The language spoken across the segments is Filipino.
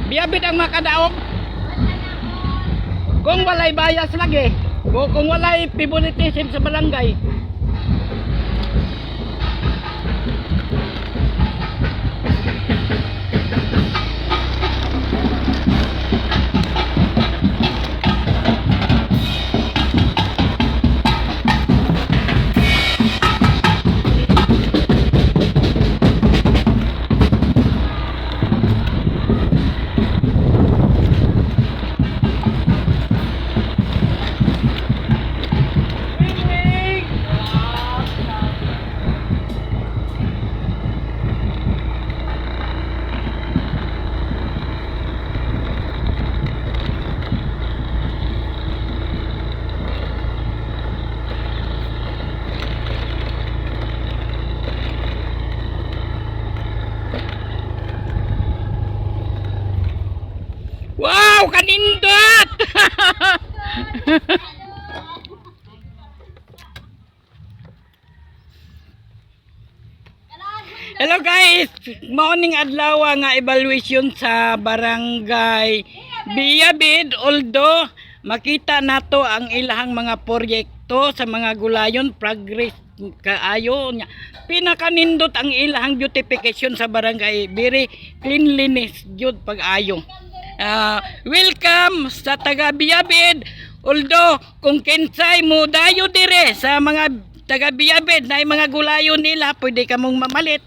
Biyabid ang makadaog. Kung walay bias lagi, kung walay favoritism sa barangay. Wow, kanindot! Hello guys, morning adlaw nga evaluation sa barangay Biyabid. Although makita nato ang ilahang mga proyekto sa mga gulayon, progress kaayo nya. Pinakanindot ang ilahang beautification sa barangay, very cleanliness jud pag-ayo. Welcome sa taga Biyabid. Although kung kinsay mo dayo dire sa mga taga Biyabid na mga gulayon nila, pwede ka mong mamalit.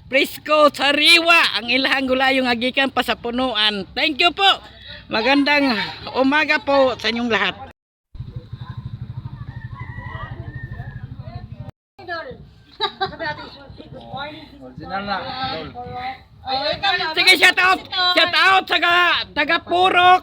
Presko, sariwa ang ilahang gulayo nga gikan pa sa punuan. Thank you po. Magandang umaga po sa inyong lahat. Original na. Sige, shout out sa taga Purok.